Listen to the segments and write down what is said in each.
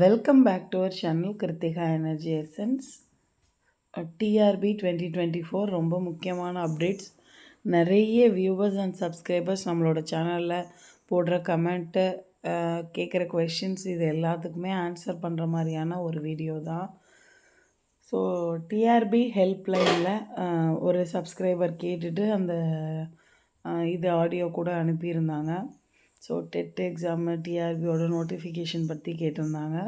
Welcome back to our channel Kritika Energy Essence. TRB 2024 ரொம்ப முக்கியமான updates. நிறைய viewers and subscribers நம்மளோட சேனலில் போடுற கமெண்ட்டு, கேட்குற கொஷின்ஸ் இது எல்லாத்துக்குமே ஆன்சர் பண்ணுற மாதிரியான ஒரு வீடியோ தான். ஸோ டிஆர்பி ஹெல்ப்லைனில் ஒரு சப்ஸ்கிரைபர் கேட்டுட்டு அந்த இது ஆடியோ கூட அனுப்பியிருந்தாங்க. ஸோ டெட் எக்ஸாமு டிஆர்பியோட நோட்டிஃபிகேஷன் பற்றி கேட்டிருந்தாங்க.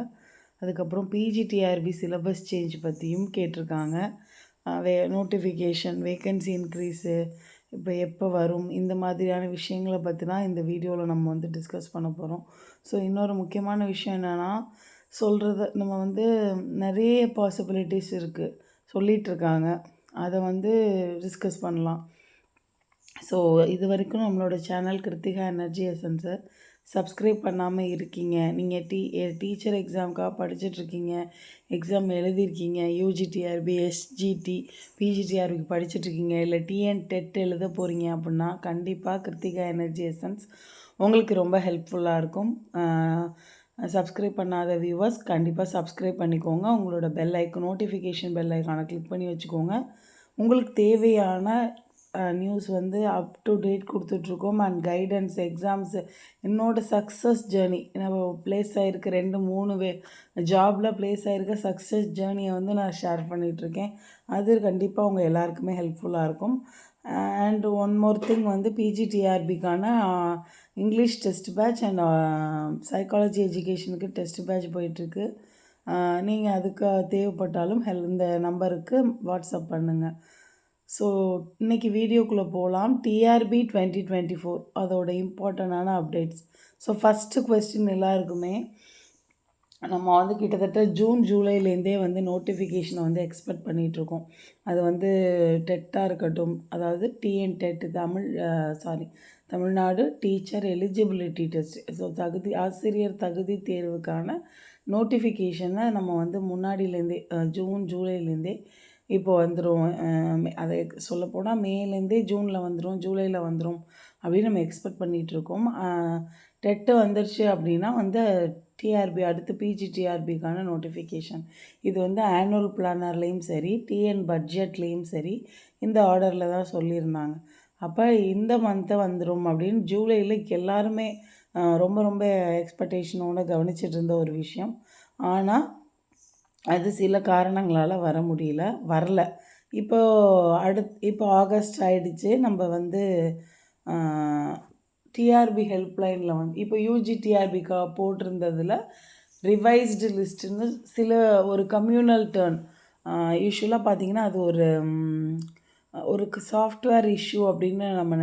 அதுக்கப்புறம் பிஜிடிஆர்பி சிலபஸ் சேஞ்ச் பற்றியும் கேட்டிருக்காங்க. நோட்டிஃபிகேஷன், வேக்கன்சி இன்க்ரீஸு இப்போ எப்போ வரும், இந்த மாதிரியான விஷயங்களை பற்றி தான் இந்த வீடியோவில் நம்ம வந்து டிஸ்கஸ் பண்ண போகிறோம். ஸோ இன்னொரு முக்கியமான விஷயம் என்னென்னா, நம்ம நிறைய பாசிபிலிட்டிஸ் இருக்குது சொல்லிகிட்ருக்காங்க, அதை டிஸ்கஸ் பண்ணலாம். ஸோ இது வரைக்கும் நம்மளோட சேனல் கிருத்திகா எனர்ஜி எசன்ஸை சப்ஸ்கிரைப் பண்ணாமல் இருக்கீங்க, நீங்கள் டீச்சர் எக்ஸாமுக்காக படிச்சுட்ருக்கீங்க, எக்ஸாம் எழுதியிருக்கீங்க, யூஜிடிஆர்பி, எஸ்ஜிடி, பிஜிடிஆர்பிக்கு படிச்சுட்ருக்கீங்க, இல்லை டெட் எழுத போகிறீங்க அப்படின்னா கண்டிப்பாக கிருத்திகா எனர்ஜி எசன்ஸ் உங்களுக்கு ரொம்ப ஹெல்ப்ஃபுல்லாக இருக்கும். சப்ஸ்கிரைப் பண்ணாத வியூவர்ஸ் கண்டிப்பாக சப்ஸ்கிரைப் பண்ணிக்கோங்க. உங்களோட பெல் ஐக்கன், நோட்டிஃபிகேஷன் பெல் ஐக்கானை கிளிக் பண்ணி வச்சுக்கோங்க. உங்களுக்கு தேவையான நியூஸ் அப் டு டேட் கொடுத்துட்ருக்கோம். அண்ட் கைடன்ஸ், எக்ஸாம்ஸு, என்னோடய சக்ஸஸ் ஜேர்னி, நம்ம ப்ளேஸ் ஆகிருக்க 2-3 ஜாபில் ப்ளேஸ் ஆகிருக்க சக்ஸஸ் ஜேர்னியை நான் ஷேர் பண்ணிகிட்ருக்கேன். அது கண்டிப்பாக உங்கள் எல்லாருக்குமே ஹெல்ப்ஃபுல்லாக இருக்கும். அண்ட் ஒன் மோர் திங், பிஜிடிஆர்பிக்கான English test batch and psychology எஜுகேஷனுக்கு டெஸ்ட் பேட்ச் போயிட்டுருக்கு. நீங்கள் அதுக்கு தேவைப்பட்டாலும் இந்த நம்பருக்கு வாட்ஸ்அப் பண்ணுங்கள். ஸோ இன்றைக்கி வீடியோக்குள்ளே போகலாம். டிஆர்பி 2024 அதோட இம்பார்ட்டண்டான அப்டேட்ஸ். ஸோ ஃபஸ்ட்டு கொஸ்டின் எல்லாருக்குமே, நம்ம கிட்டத்தட்ட ஜூலைலேருந்தே நோட்டிஃபிகேஷனை எக்ஸ்பெக்ட் பண்ணிகிட்ருக்கோம். அது டெட்டாக இருக்கட்டும், அதாவது TET Tamil Nadu teacher eligibility test. So ஆசிரியர் தகுதி தேர்வுக்கான நோட்டிஃபிகேஷனை நம்ம முன்னாடியிலேருந்தே ஜூலைலேருந்தே இப்போ வந்துடும். அதை சொல்லப்போனால் மேலேருந்தே ஜூனில் வந்துடும், ஜூலையில் வந்துடும் அப்படின்னு நம்ம எக்ஸ்பெக்ட் பண்ணிகிட்ருக்கோம். டெட்டு வந்துருச்சு அப்படின்னா டிஆர்பி அடுத்து பிஜிடிஆர்பிக்கான நோட்டிஃபிகேஷன். இது ஆனுவல் பிளானர்லேயும் சரி, பட்ஜெட்லேயும் சரி இந்த ஆர்டரில் தான் சொல்லியிருந்தாங்க. அப்போ இந்த மந்த்தை வந்துடும் அப்படின்னு ஜூலையில் எல்லாருமே ரொம்ப ரொம்ப எக்ஸ்பெக்டேஷனோடு கவனிச்சிட்டு இருந்த ஒரு விஷயம். ஆனால் அது சில காரணங்களால் வரல. இப்போ ஆகஸ்ட் ஆகிடுச்சு. நம்ம டிஆர்பி ஹெல்ப்லைனில் இப்போ யூஜிடிஆர்பிக்கா போட்டிருந்ததில் ரிவைஸ்டு லிஸ்ட்டுன்னு ஒரு கம்யூனல் டேர்ன். யூஸ்வலாக பார்த்திங்கன்னா அது ஒரு சாஃப்ட்வேர் இஷ்யூ அப்படின்னு நம்ம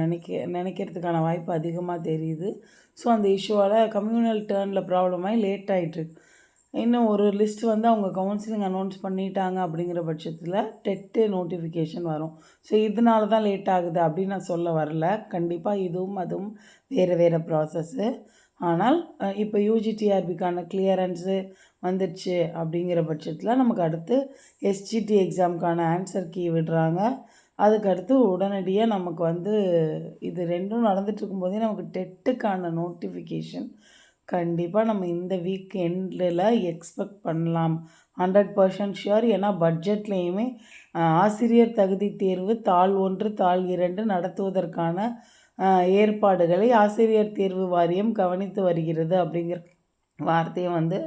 நினைக்கிறதுக்கான வாய்ப்பு அதிகமாக தெரியுது. ஸோ அந்த இஷ்யூவால் கம்யூனல் டேர்னில் ப்ராப்ளம் ஆகி லேட் ஆகிட்டுருக்கு. இன்னும் ஒரு லிஸ்ட் அவங்க கவுன்சிலிங் அனௌன்ஸ் பண்ணிட்டாங்க அப்படிங்கிற பட்சத்தில் டெட்டு நோட்டிஃபிகேஷன் வரும். ஸோ இதனால தான் லேட் ஆகுது அப்படின்னு நான் சொல்ல வரல. கண்டிப்பாக அதுவும் வேறு ப்ராசஸ்ஸு. ஆனால் இப்போ யூஜிடிஆர்பிக்கான கிளியரன்ஸு வந்துடுச்சு அப்படிங்கிற பட்சத்தில் நமக்கு அடுத்து எஸ்ஜிடி எக்ஸாமுக்கான ஆன்சர் கீ விடுறாங்க. அதுக்கடுத்து உடனடியாக நமக்கு இது ரெண்டும் நடந்துகிட்டு இருக்கும்போதே நமக்கு டெட்டுக்கான நோட்டிஃபிகேஷன் கண்டிப்பாக நம்ம இந்த வீக் எண்டில் எக்ஸ்பெக்ட் பண்ணலாம். 100% ஷுர். ஏன்னா பட்ஜெட்லேயுமே ஆசிரியர் தகுதி தேர்வு தாள் 1, தாள் 2 நடத்துவதற்கான ஏற்பாடுகளை ஆசிரியர் தேர்வு வாரியம் கவனித்து வருகிறது அப்படிங்கிற வார்த்தையை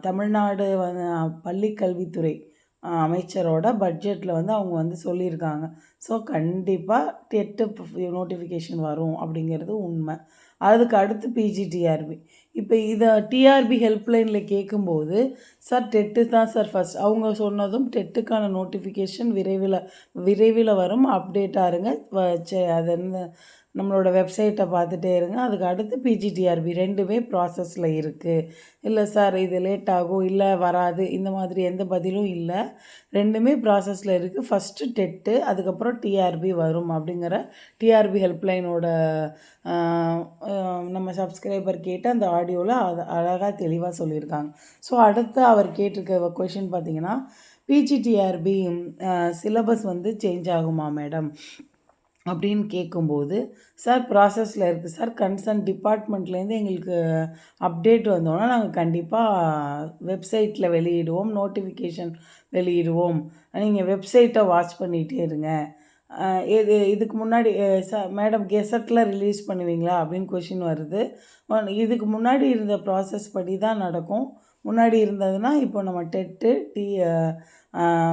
தமிழ்நாடு பள்ளிக்கல்வித்துறை அமைச்சரோட பட்ஜெட்டில் அவங்க சொல்லியிருக்காங்க. ஸோ கண்டிப்பாக டெட்டு நோட்டிஃபிகேஷன் வரும் அப்படிங்கிறது உண்மை. அதுக்கு அடுத்து பிஜிடிஆர்பி. இப்போ இதை டிஆர்பி ஹெல்ப்லைனில் கேட்கும்போது, சார் டெட்டு தான் சார் ஃபஸ்ட் அவங்க சொன்னதும் டெட்டுக்கான நோட்டிஃபிகேஷன் விரைவில் வரும், அப்டேட்டாக இருங்க, அது நம்மளோட வெப்சைட்டை பார்த்துட்டே இருங்க. அதுக்கு அடுத்து பிஜிடிஆர்பி ரெண்டுமே ப்ராசஸில் இருக்குது. இல்லை சார் இது லேட் ஆகும், இல்லை வராது, இந்த மாதிரி எந்த பதிலும் இல்லை. ரெண்டுமே ப்ராசஸில் இருக்குது. ஃபஸ்ட்டு டெட்டு, அதுக்கப்புறம் டிஆர்பி வரும் அப்படிங்கிற டிஆர்பி ஹெல்ப்லைனோட நம்ம சப்ஸ்கிரைபர் கேட்டு அந்த ஆடியோவில் அழகாக தெளிவாக சொல்லியிருக்காங்க. ஸோ அடுத்து அவர் கேட்டிருக்க கொஷின் பார்த்திங்கன்னா, பிஜிடிஆர்பி சிலபஸ் சேஞ்ச் ஆகுமா மேடம் அப்படின்னு கேட்கும்போது, சார் ப்ராசஸில் இருக்குது சார். கன்சர்ன் டிபார்ட்மெண்ட்லேருந்து எங்களுக்கு அப்டேட் வந்தோன்னா நாங்கள் கண்டிப்பாக வெப்சைட்டில் வெளியிடுவோம், நோட்டிஃபிகேஷன் வெளியிடுவோம். நீங்கள் வெப்சைட்டை வாட்ச் பண்ணிகிட்டே இருங்க. இதுக்கு முன்னாடி மேடம் கெசட்டில் ரிலீஸ் பண்ணுவீங்களா அப்படின்னு கொஷின் வருது. இதுக்கு முன்னாடி இருந்த ப்ராசஸ் படி தான் நடக்கும். முன்னாடி இருந்ததுன்னா இப்போ நம்ம டெட்டு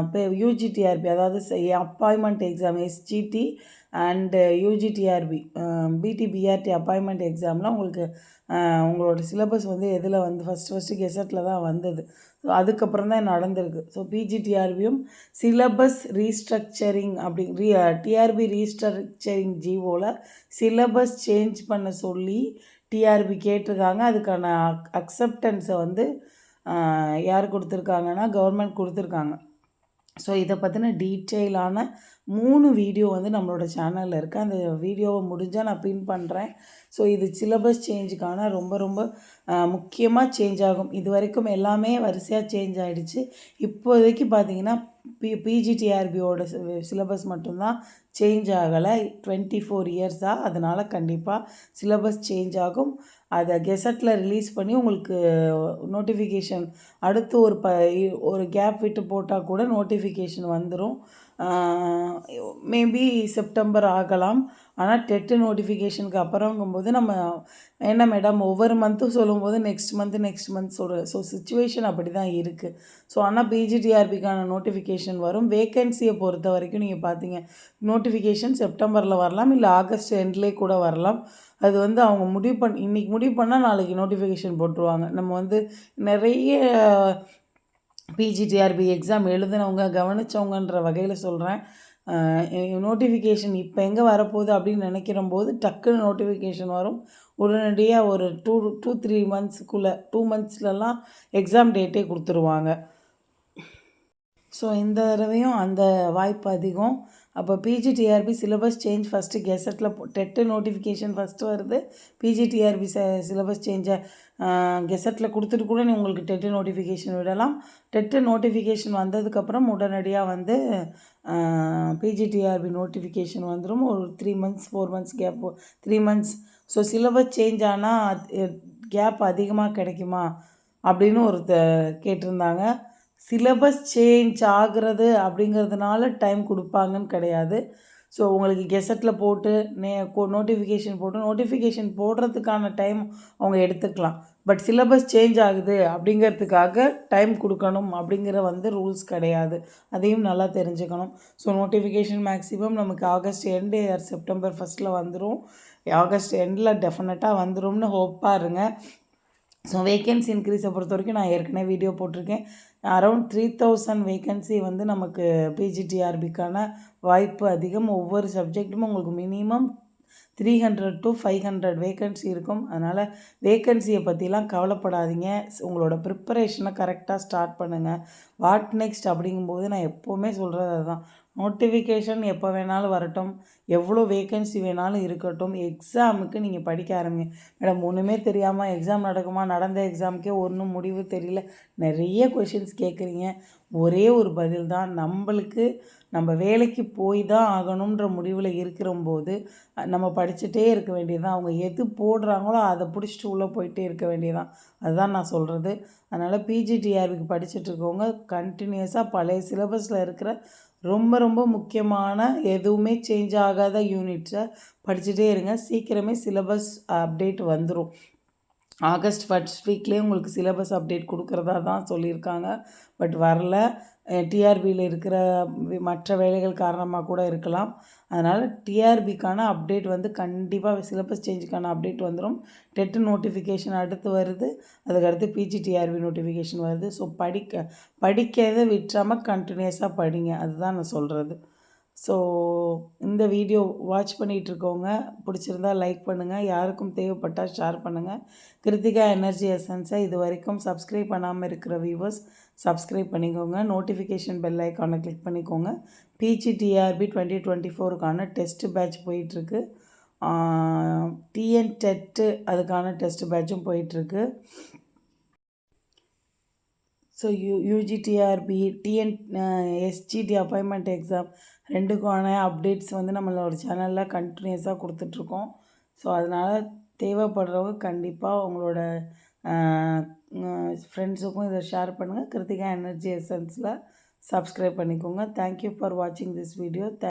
இப்போ யூஜிடிஆர்பி அதாவது appointment exam SGT and UGTRB PDPRT appointment எக்ஸாமில் உங்களுக்கு உங்களோட சிலபஸ் வந்து எதில் வந்து ஃபஸ்ட்டு கெசட்டில் தான் வந்தது. ஸோ அதுக்கப்புறம் தான் நடந்திருக்கு. ஸோ பிஜிடிஆர்பியும் சிலபஸ் ரீஸ்ட்ரக்சரிங் டிஆர்பி ரீஸ்ட்ரக்சரிங் ஜிஓவில் சிலபஸ் சேஞ்ச் பண்ண சொல்லி டிஆர்பி கேட்டிருக்காங்க. அதுக்கான அக்செப்டன்ஸை வந்து யார் கொடுத்துருக்காங்கன்னா கவர்மெண்ட் கொடுத்துருக்காங்க. ஸோ இதை பற்றின டீட்டெயிலான 3 வீடியோ வந்து நம்மளோட சேனலில் இருக்குது. அந்த வீடியோவை முடிஞ்சால் நான் பின் பண்ணுறேன். ஸோ இது சிலபஸ் சேஞ்சுக்கான ரொம்ப ரொம்ப முக்கியமாக சேஞ்ச் ஆகும். இது வரைக்கும் எல்லாமே வரிசையாக சேஞ்ச் ஆகிடுச்சு. இப்போதைக்கு பார்த்திங்கன்னா பிஜிடிஆர்பியோட சிலபஸ் மட்டும்தான் சேஞ்ச் ஆகலை 24 இயர்ஸாக. அதனால் கண்டிப்பாக சிலபஸ் சேஞ்ச் ஆகும். அதை கெசட்டில் ரிலீஸ் பண்ணி உங்களுக்கு நோட்டிஃபிகேஷன் அடுத்து ஒரு கேப் விட்டு போட்டால் கூட நோட்டிஃபிகேஷன் வந்துடும். மேபி செப்டம்பர் ஆகலாம். ஆனால் டெட்டு நோட்டிஃபிகேஷனுக்கு அப்புறங்கும்போது நம்ம என்ன மேடம் ஒவ்வொரு மந்த்தும் சொல்லும்போது நெக்ஸ்ட் மந்த் சொல்கிறேன். ஸோ சுச்சுவேஷன் அப்படி தான் இருக்குது. ஸோ ஆனால் பிஜிடிஆர்பிக்கான நோட்டிஃபிகேஷன் வரும். வேக்கன்சியை பொறுத்த வரைக்கும் நீங்கள் பார்த்தீங்க நோட்டிஃபிகேஷன் செப்டம்பரில் வரலாம், இல்லை ஆகஸ்ட் எண்ட்லேயே கூட வரலாம். அது வந்து அவங்க இன்றைக்கி முடிவு பண்ணால் நாளைக்கு நோட்டிஃபிகேஷன் போட்டுருவாங்க. நம்ம வந்து நிறைய பிஜிடிஆர்பி எக்ஸாம் எழுதுனவங்க கவனித்தவங்கன்ற வகையில் சொல்கிறேன். நோட்டிஃபிகேஷன் இப்போ எங்கே வரப்போகுது அப்படின்னு நினைக்கிறம்போது டக்குன்னு நோட்டிஃபிகேஷன் வரும். உடனடியாக ஒரு 2-3 மந்த்ஸுக்குள்ளே 2 மந்த்ஸ்லலாம் எக்ஸாம் டேட்டே கொடுத்துருவாங்க. ஸோ இந்த தடவையும் அந்த வாய்ப்பு அதிகம். அப்போ பிஜிடிஆர்பி சிலபஸ் சேஞ்ச் ஃபஸ்ட்டு கெசட்டில் டெட்டு நோட்டிஃபிகேஷன் ஃபஸ்ட்டு வருது. பிஜிடிஆர்பி சிலபஸ் சேஞ்சை கெசட்டில் கொடுத்துட்டு கூட உங்களுக்கு டெட்டு நோட்டிஃபிகேஷன் விடலாம். டெட்டு நோட்டிஃபிகேஷன் வந்ததுக்கப்புறம் உடனடியாக வந்து பிஜிடிஆர்பி நோட்டிஃபிகேஷன் வந்துடும். ஒரு 3 months 4 months gap 3 months. So syllabus change ஆனால் கேப் அதிகமாக கிடைக்குமா அப்படின்னு கேட்டிருந்தாங்க. சிலபஸ் சேஞ்ச் ஆகிறது அப்படிங்கிறதுனால டைம் கொடுப்பாங்கன்னு கிடையாது. ஸோ உங்களுக்கு கெசட்டில் போட்டு நோட்டிஃபிகேஷன் போடுறதுக்கான டைம் அவங்க எடுத்துக்கலாம். பட் சிலபஸ் சேஞ்ச் ஆகுது அப்படிங்கிறதுக்காக டைம் கொடுக்கணும் அப்படிங்கிற வந்து ரூல்ஸ் கிடையாது. அதையும் நல்லா தெரிஞ்சுக்கணும். ஸோ நோட்டிஃபிகேஷன் மேக்ஸிமம் நமக்கு ஆகஸ்ட் எண்டு செப்டம்பர் ஃபஸ்ட்டில் வந்துடும். ஆகஸ்ட் எண்டில் டெஃபினட்டாக வந்துடும்னு ஹோப்பாக இருங்க. ஸோ வேக்கன்சி இன்க்ரீஸை பொறுத்த வரைக்கும் நான் ஏற்கனவே வீடியோ போட்டிருக்கேன். அரௌண்ட் 3000 வேக்கன்சி வந்து நமக்கு பிஜிடிஆர்பிக்கான வாய்ப்பு அதிகம். ஒவ்வொரு சப்ஜெக்ட்டும் உங்களுக்கு மினிமம் 300 to 500 வேக்கன்சி இருக்கும். அதனால் வேக்கன்சியை பற்றிலாம் கவலைப்படாதீங்க. உங்களோட ப்ரிப்பரேஷனை கரெக்டாக ஸ்டார்ட் பண்ணுங்கள். வாட் நெக்ஸ்ட் அப்படிங்கும்போது நான் எப்போவுமே சொல்கிறது அதுதான். நோட்டிஃபிகேஷன் எப்போ வேணாலும் வரட்டும், எவ்வளோ வேக்கன்சி வேணாலும் இருக்கட்டும், எக்ஸாமுக்கு நீங்கள் படிக்க ஆரம்பிங்க. மேடம் ஒன்றுமே தெரியாமல் எக்ஸாம் நடக்குமா, நடந்த எக்ஸாமுக்கே ஒன்றும் முடிவு தெரியல, நிறைய கொஷின்ஸ் கேட்குறீங்க. ஒரே ஒரு பதில் தான், நம்ம வேலைக்கு போய் தான் ஆகணுன்ற முடிவில் இருக்கிறம்போது நம்ம படிச்சுட்டே இருக்க வேண்டியதுதான். அவங்க எது போடுறாங்களோ அதை பிடிச்சிட்டு உள்ளே போயிட்டே இருக்க வேண்டியதான். அதுதான் நான் சொல்கிறது. அதனால் பிஜிடிஆர்பிக்கு படிச்சுட்ருக்கவங்க கண்டினியூஸாக பழைய சிலபஸில் இருக்கிற ரொம்ப ரொம்ப முக்கியமான எதுவுமே சேஞ்ச் ஆகாத யூனிட்ஸை படிச்சுட்டே இருங்க. சீக்கிரமே சிலபஸ் அப்டேட் வந்துடும். ஆகஸ்ட் ஃபர்ஸ்ட் வீக்லேயே உங்களுக்கு சிலபஸ் அப்டேட் கொடுக்குறதா தான் சொல்லியிருக்காங்க. பட் வரல. டிஆர்பியில் இருக்கிற மற்ற வேலைகள் காரணமாக கூட இருக்கலாம். அதனால் டிஆர்பிக்கான அப்டேட் வந்து கண்டிப்பாக சிலபஸ் சேஞ்சுக்கான அப்டேட் வந்துடும். டெட்டு நோட்டிஃபிகேஷன் அடுத்து வருது, அதுக்கடுத்து பிஜிடிஆர்பி நோட்டிஃபிகேஷன் வருது. ஸோ படிக்கிறதை விட்டுறாமல் கண்டினியூஸாக படிங்க, அதுதான் நான் சொல்கிறது. ஸோ இந்த வீடியோ வாட்ச் பண்ணிகிட்ருக்கவங்க பிடிச்சிருந்தா லைக் பண்ணுங்கள், யாருக்கும் தேவைப்பட்டால் ஷேர் பண்ணுங்கள். கிருத்திகா எனர்ஜி எசன்ஸை இது வரைக்கும் சப்ஸ்கிரைப் பண்ணாமல் இருக்கிற வியூவர்ஸ் சப்ஸ்கிரைப் பண்ணிக்கோங்க. நோட்டிஃபிகேஷன் பெல் ஐக்கானை கிளிக் பண்ணிக்கோங்க. பிஜிடிஆர்பி 2024க்கான டெஸ்ட் பேட்ச் போயிட்டுருக்கு. டிஎன் டெட்டு அதுக்கான டெஸ்ட் பேட்சும் போயிட்டுருக்கு. So UGTRB SGT appointment exam ரெண்டுக்கான அப்டேட்ஸ் வந்து நம்மளோட சேனலில் கண்டினியூஸாக கொடுத்துட்ருக்கோம். ஸோ அதனால் தேவைப்படுறவங்க கண்டிப்பாக உங்களோட ஃப்ரெண்ட்ஸுக்கும் இதை ஷேர் பண்ணுங்கள். கிருத்திகா எனர்ஜி எசன்ஸில் சப்ஸ்கிரைப் பண்ணிக்கோங்க. தேங்க்யூ ஃபார் வாட்சிங் திஸ் வீடியோ.